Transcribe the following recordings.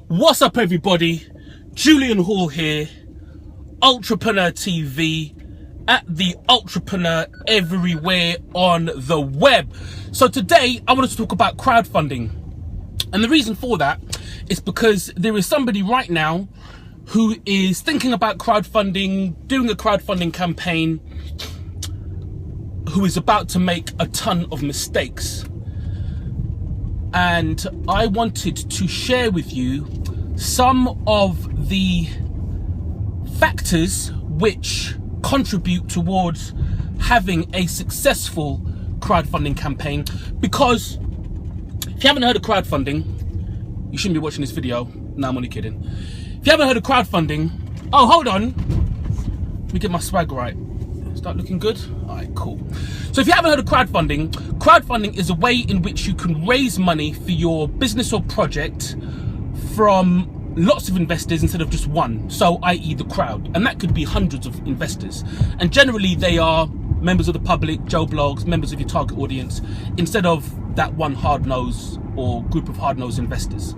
What's up, everybody? Julian Hall here, Ultrapreneur TV, at the Ultrapreneur everywhere on the web. So today I wanted to talk about crowdfunding, and the reason for that is because there is somebody right now who is thinking about crowdfunding, doing a crowdfunding campaign, who is about to make a ton of mistakes. And I wanted to share with you some of the factors which contribute towards having a successful crowdfunding campaign. Because if you haven't heard of crowdfunding, you shouldn't be watching this video. No, I'm only kidding. If you haven't heard of crowdfunding, oh, hold on. Let me get my swag right. Start looking good? All right, cool. So if you haven't heard of crowdfunding, crowdfunding is a way in which you can raise money for your business or project from lots of investors instead of just one. So, i.e. the crowd. And that could be hundreds of investors. And generally they are members of the public, Joe Blogs, members of your target audience, instead of that one hard-nosed or group of hard-nosed investors.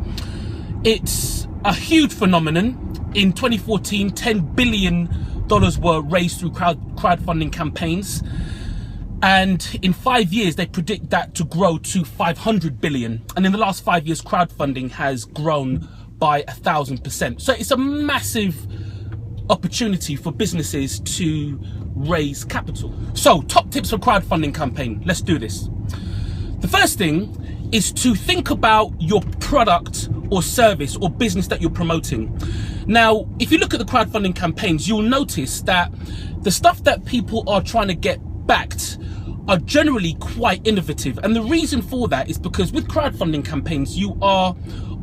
It's a huge phenomenon. In 2014, $10 billion were raised through crowdfunding campaigns, and in 5 years they predict that to grow to 500 billion. And in the last 5 years, crowdfunding has grown by 1,000%. So it's a massive opportunity for businesses to raise capital. So top tips for crowdfunding campaign. Let's do this. The first thing is to think about your product or service or business that you're promoting. Now, if you look at the crowdfunding campaigns, you'll notice that the stuff that people are trying to get backed are generally quite innovative. And the reason for that is because with crowdfunding campaigns, you are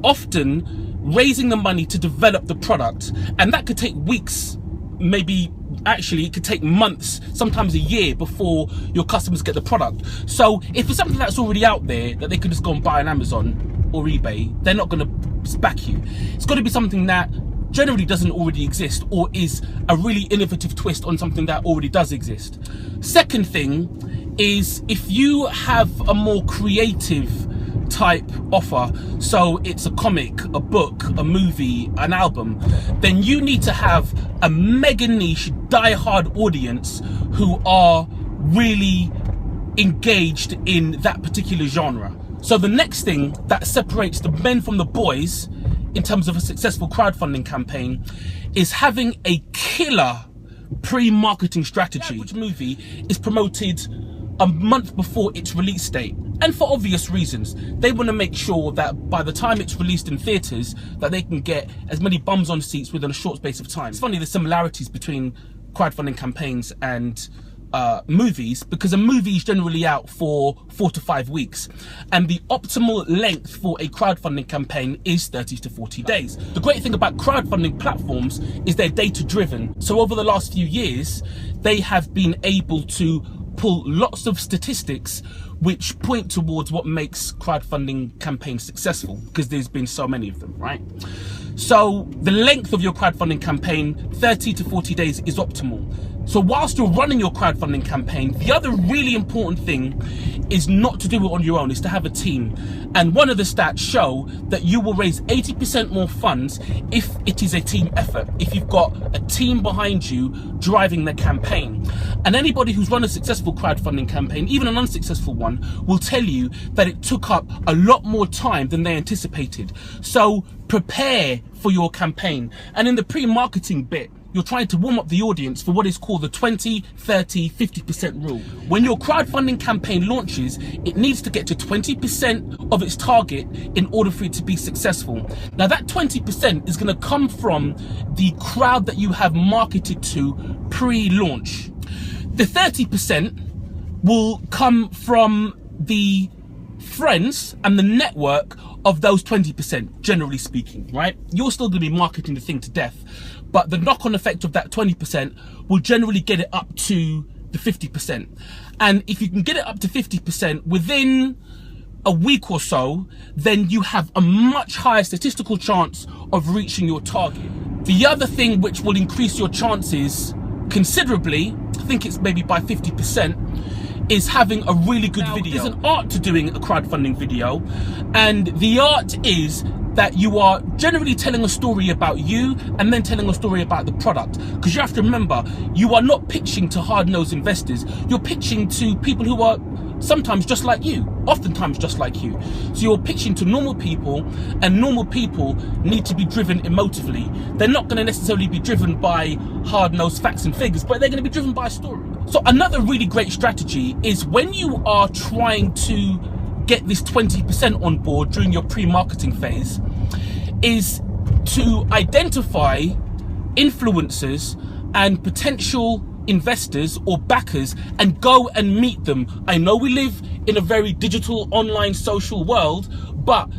often raising the money to develop the product. And that could take weeks, maybe actually it could take months, sometimes a year before your customers get the product. So if it's something that's already out there that they can just go and buy on Amazon or eBay, they're not going to back you. It's got to be something that generally doesn't already exist or is a really innovative twist on something that already does exist. Second thing is, if you have a more creative type offer, so it's a comic, a book, a movie, an album, then you need to have a mega niche, die-hard audience who are really engaged in that particular genre. So the next thing that separates the men from the boys in terms of a successful crowdfunding campaign is having a killer pre-marketing strategy. Which movie is promoted a month before its release date, and for obvious reasons. They want to make sure that by the time it's released in theaters, that they can get as many bums on seats within a short space of time. It's funny, the similarities between crowdfunding campaigns and movies, because a movie is generally out for 4 to 5 weeks, and the optimal length for a crowdfunding campaign is 30 to 40 days. The great thing about crowdfunding platforms is they're data driven. So over the last few years, they have been able to pull lots of statistics which point towards what makes crowdfunding campaigns successful, because there's been so many of them, right? So the length of your crowdfunding campaign, 30 to 40 days, is optimal. So whilst you're running your crowdfunding campaign, the other really important thing is not to do it on your own, is to have a team. And one of the stats show that you will raise 80% more funds if it is a team effort, if you've got a team behind you driving the campaign. And anybody who's run a successful crowdfunding campaign, even an unsuccessful one, will tell you that it took up a lot more time than they anticipated. So prepare for your campaign. And in the pre-marketing bit, you're trying to warm up the audience for what is called the 20, 30, 50% rule. When your crowdfunding campaign launches, it needs to get to 20% of its target in order for it to be successful. Now that 20% is going to come from the crowd that you have marketed to pre-launch. The 30% will come from the friends and the network of those 20%, generally speaking, right? You're still going to be marketing the thing to death, but the knock-on effect of that 20% will generally get it up to the 50%. And if you can get it up to 50% within a week or so, then you have a much higher statistical chance of reaching your target. The other thing which will increase your chances considerably, I think it's maybe by 50%, is having a really good video. There's an art to doing a crowdfunding video, and the art is that you are generally telling a story about you and then telling a story about the product. Because you have to remember, you are not pitching to hard-nosed investors. You're pitching to people who are sometimes just like you, oftentimes just like you. So you're pitching to normal people, and normal people need to be driven emotively. They're not going to necessarily be driven by hard-nosed facts and figures, but they're going to be driven by a story. So another really great strategy is when you are trying to get this 20% on board during your pre-marketing phase, is to identify influencers and potential investors or backers and go and meet them. I know we live in a very digital, online, social world, but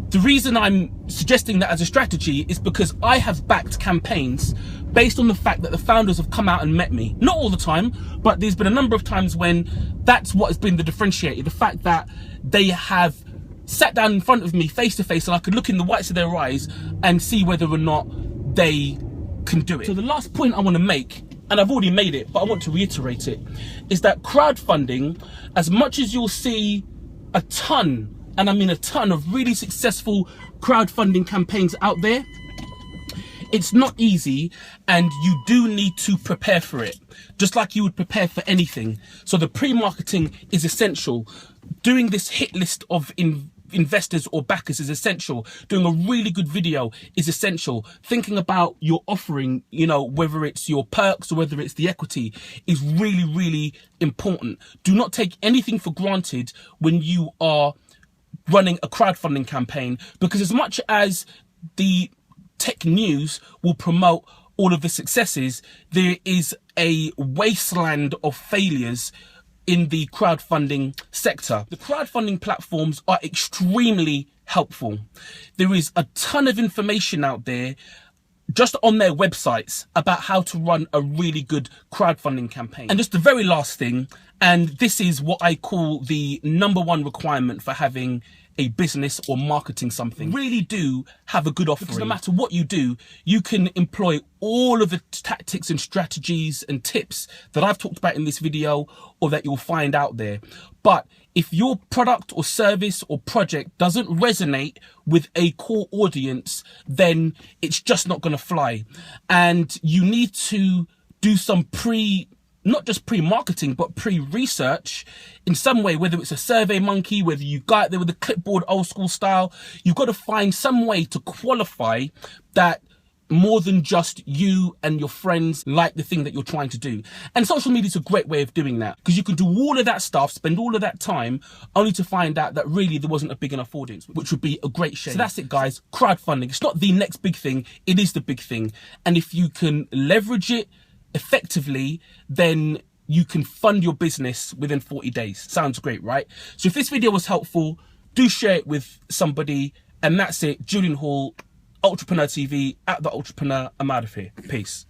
the reason I'm suggesting that as a strategy is because I have backed campaigns based on the fact that the founders have come out and met me. Not all the time, but there's been a number of times when that's what has been the differentiator. The fact that they have sat down in front of me face to face and I could look in the whites of their eyes and see whether or not they can do it. So the last point I want to make, and I've already made it, but I want to reiterate it, is that crowdfunding, as much as you'll see a ton, and I mean a ton, of really successful crowdfunding campaigns out there, it's not easy, and you do need to prepare for it, just like you would prepare for anything. So the pre-marketing is essential. Doing this hit list of investors or backers is essential. Doing a really good video is essential. Thinking about your offering, you know, whether it's your perks or whether it's the equity, is really, really important. Do not take anything for granted when you are running a crowdfunding campaign, because as much as the tech news will promote all of the successes, there is a wasteland of failures in the crowdfunding sector. The crowdfunding platforms are extremely helpful. There is a ton of information out there just on their websites about how to run a really good crowdfunding campaign. And just the very last thing, and this is what I call the #1 requirement for having a business or marketing something, really do have a good offering. Because no matter what you do, you can employ all of the tactics and strategies and tips that I've talked about in this video or that you'll find out there. But if your product or service or project doesn't resonate with a core audience, then it's just not going to fly. And you need to do some not just pre-marketing, but pre-research in some way, whether it's a survey monkey, whether you go out there with a clipboard old school style. You've got to find some way to qualify that more than just you and your friends like the thing that you're trying to do. And social media is a great way of doing that, because you can do all of that stuff, spend all of that time, only to find out that really there wasn't a big enough audience, which would be a great shame. So that's it, guys. Crowdfunding, it's not the next big thing, it is the big thing. And if you can leverage it effectively, then you can fund your business within 40 days. Sounds great, right? So if this video was helpful, do share it with somebody. And that's it. Julian Hall, Ultrapreneur TV, @the Ultrapreneur. I'm out of here. Peace.